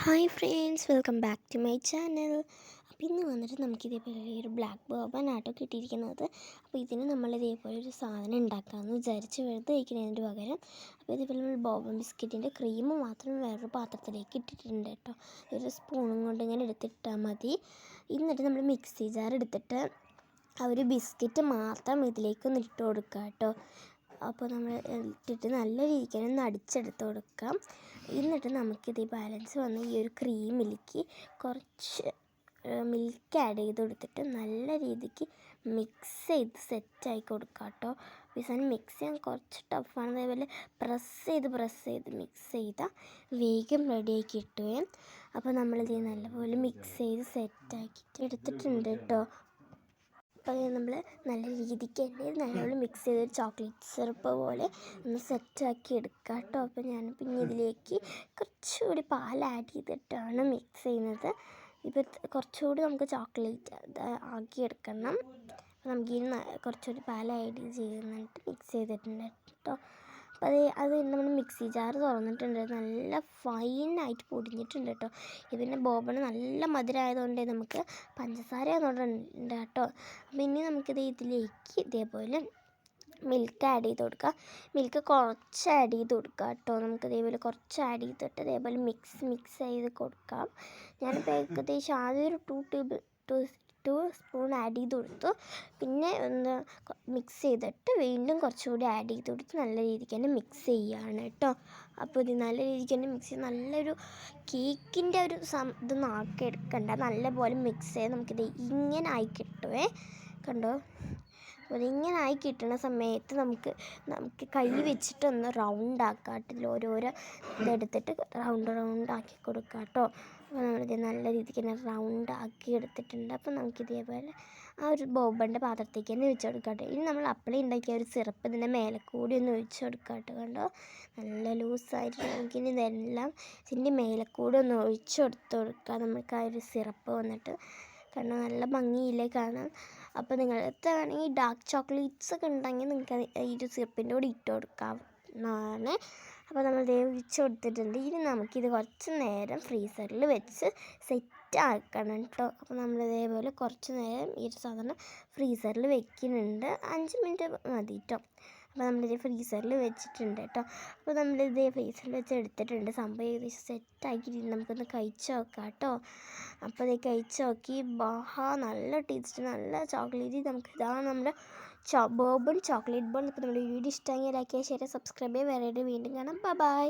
Hi friends, welcome back to my channel. അപ്പോൾ ഇന്ന് വന്നിട്ട് നമുക്കിതേപോലെ ഒരു ബ്ലാക്ക് ബോബൻ ആട്ടോ കിട്ടിയിരിക്കുന്നത്. അപ്പോൾ ഇതിന് നമ്മൾ ഇതേപോലെ ഒരു സാധനം ഉണ്ടാക്കാമെന്ന് വിചാരിച്ച് വെറുതെ വയ്ക്കുന്നതിന് പകരം അപ്പോൾ ഇതേപോലെ നമ്മൾ ബോബൻ ബിസ്ക്കറ്റിൻ്റെ ക്രീം മാത്രം വേറൊരു പാത്രത്തിലേക്ക് ഇട്ടിട്ടുണ്ട് കേട്ടോ. ഒരു സ്പൂണും കൊണ്ട് ഇങ്ങനെ എടുത്തിട്ടാൽ മതി. എന്നിട്ട് നമ്മൾ മിക്സി ജാർ എടുത്തിട്ട് ആ ഒരു ബിസ്ക്കറ്റ് മാത്രം ഇതിലേക്കൊന്ന് ഇട്ട് കൊടുക്കുക കേട്ടോ. അപ്പോൾ നമ്മൾ ഇട്ടിട്ട് നല്ല രീതിക്ക് ഒന്ന് അടിച്ചെടുത്ത് കൊടുക്കാം. എന്നിട്ട് നമുക്കിത് ഈ ബാലൻസ് വന്ന ഈ ഒരു ക്രീമിലേക്ക് കുറച്ച് മിൽക്ക് ആഡ് ചെയ്ത് കൊടുത്തിട്ട് നല്ല രീതിക്ക് മിക്സ് ചെയ്ത് സെറ്റാക്കി കൊടുക്കാം കേട്ടോ. ഈ സാധനം മിക്സ് ചെയ്യാൻ കുറച്ച് ടഫാണ്. അതേപോലെ പ്രസ് ചെയ്ത് മിക്സ് ചെയ്താൽ വേഗം റെഡിയാക്കി കിട്ടുകയും. അപ്പോൾ നമ്മളിത് നല്ലപോലെ മിക്സ് ചെയ്ത് സെറ്റാക്കിയിട്ട് എടുത്തിട്ടുണ്ട് കേട്ടോ. അപ്പോൾ നമ്മൾ നല്ല രീതിക്ക് തന്നെ നല്ലോണം മിക്സ് ചെയ്ത് ചോക്ലേറ്റ് സിറപ്പ് പോലെ ഒന്ന് സെറ്റാക്കി എടുക്കുക കേട്ടോ. അപ്പോൾ ഞാൻ പിന്നെ ഇതിലേക്ക് കുറച്ചുകൂടി പാൽ ആഡ് ചെയ്തിട്ടാണ് മിക്സ് ചെയ്യുന്നത്. ഇപ്പോൾ കുറച്ചുകൂടി നമുക്ക് ചോക്ലേറ്റ് ആക്കിയെടുക്കണം. അപ്പോൾ നമുക്കിനി കുറച്ചുകൂടി പാൽ ആഡ് ചെയ്യുന്നിട്ട് മിക്സ് ചെയ്തിട്ടുണ്ട് കേട്ടോ. അപ്പോൾ അത് നമ്മൾ മിക്സി ജാർ തുറന്നിട്ടുണ്ട്. നല്ല ഫൈനായിട്ട് പൊടിഞ്ഞിട്ടുണ്ട് കേട്ടോ. ഇതിൻ്റെ ബോബണ് നല്ല മധുരമായതുകൊണ്ട് നമുക്ക് പഞ്ചസാര ഉണ്ട് കേട്ടോ. അപ്പോൾ ഇനി നമുക്കിത് ഇതിലേക്ക് ഇതേപോലെ മിൽക്ക് ആഡ് ചെയ്ത് കൊടുക്കുക. മിൽക്ക് കുറച്ച് ആഡ് ചെയ്ത് കൊടുക്കുക കേട്ടോ. നമുക്ക് ഇതേപോലെ കുറച്ച് ആഡ് ചെയ്തിട്ട് ഇതേപോലെ മിക്സ് ചെയ്ത് കൊടുക്കാം. ഞാനിപ്പോൾ ഏകദേശം ആദ്യം ഒരു ടു സ്പൂൺ ആഡ് ചെയ്ത് കൊടുത്തു. പിന്നെ ഒന്ന് മിക്സ് ചെയ്തിട്ട് വീണ്ടും കുറച്ചുകൂടി ആഡ് ചെയ്ത് കൊടുത്ത് നല്ല രീതിക്ക് തന്നെ മിക്സ് ചെയ്യുകയാണ് കേട്ടോ. അപ്പോൾ ഇത് നല്ല രീതിക്ക് തന്നെ മിക്സ് ചെയ്ത് നല്ലൊരു കേക്കിൻ്റെ ഒരു ഇതൊന്നും ആക്കി എടുക്കണ്ട. നല്ലപോലെ മിക്സ് ചെയ്ത് നമുക്കിത് ഇങ്ങനെ ആയി കിട്ടുമേ. കണ്ടോ? അപ്പോൾ ഇതിങ്ങനെ ആയി കിട്ടുന്ന സമയത്ത് നമുക്ക് കൈ വെച്ചിട്ടൊന്ന് റൗണ്ട് ആക്കാട്ടില്ല. ഓരോരോ ഇതെടുത്തിട്ട് റൗണ്ട് ആക്കി കൊടുക്കാം കേട്ടോ. അപ്പോൾ നമ്മളിത് നല്ല രീതിക്ക് തന്നെ റൗണ്ട് ആക്കി എടുത്തിട്ടുണ്ട്. അപ്പോൾ നമുക്കിതേപോലെ ആ ഒരു ബോബൻ്റെ പാത്രത്തേക്ക് തന്നെ ഒഴിച്ച് കൊടുക്കാം കേട്ടോ. ഇനി നമ്മൾ അപ്പളേ ഉണ്ടാക്കിയ ഒരു സിറപ്പ് ഇതിൻ്റെ മേലെ കൂടി ഒന്ന് ഒഴിച്ച് കൊടുക്കാം കേട്ടോ. കണ്ടോ? നല്ല ലൂസായിട്ട് നമുക്കിനി ഇതെല്ലാം ഇതിൻ്റെ മേലെ കൂടി ഒന്ന് ഒഴിച്ച് കൊടുക്കാം. നമുക്ക് ആ ഒരു സിറപ്പ് വന്നിട്ട് കാരണം നല്ല ഭംഗിയില്ലേ കാണാൻ. അപ്പോൾ നിങ്ങൾക്ക് വേണമെങ്കിൽ ഡാർക്ക് ചോക്ലേറ്റ്സ് ഒക്കെ ഉണ്ടെങ്കിൽ നിങ്ങൾക്ക് ഈ ഒരു സിറപ്പിൻ്റെ കൂടെ ഇട്ട് കൊടുക്കാവുന്നതാണ്. അപ്പോൾ നമ്മൾ ഒഴിച്ച് കൊടുത്തിട്ടുണ്ട്. ഇനി നമുക്കിത് കുറച്ച് നേരം ഫ്രീസറിൽ വെച്ച് സെറ്റ് ആക്കണം കേട്ടോ. അപ്പോൾ നമ്മളിതേപോലെ കുറച്ച് നേരം ഈ ഒരു സാധനം ഫ്രീസറിൽ വെക്കുന്നുണ്ട്. 5 മിനിറ്റ് മതി കേട്ടോ. അപ്പോൾ നമ്മളിത് ഫ്രീസറിൽ വെച്ചിട്ടുണ്ട് കേട്ടോ. അപ്പോൾ നമ്മളിത് ഫ്രീസറിൽ വെച്ച് എടുത്തിട്ടുണ്ട്. സംഭവം ഏകദേശം സെറ്റാക്കിയിട്ട് നമുക്കൊന്ന് കഴിച്ച് നോക്കാം കേട്ടോ. അപ്പോൾ ഇത് കഴിച്ച് നോക്കി നല്ല ടേസ്റ്റ്, നല്ല ചോക്ലേറ്റ്. ഇതാണ് നമ്മുടെ ബോബൻ ചോക്ലേറ്റ് ബോൺ. അപ്പോൾ നമ്മുടെ വീഡിയോ ഇഷ്ടമെങ്കിൽ ലൈക്ക് ചെയ്യുക, ഷെയർ, സബ്സ്ക്രൈബ് ചെയ്യുക. വേറെ വീണ്ടും കാണാം. ബൈ.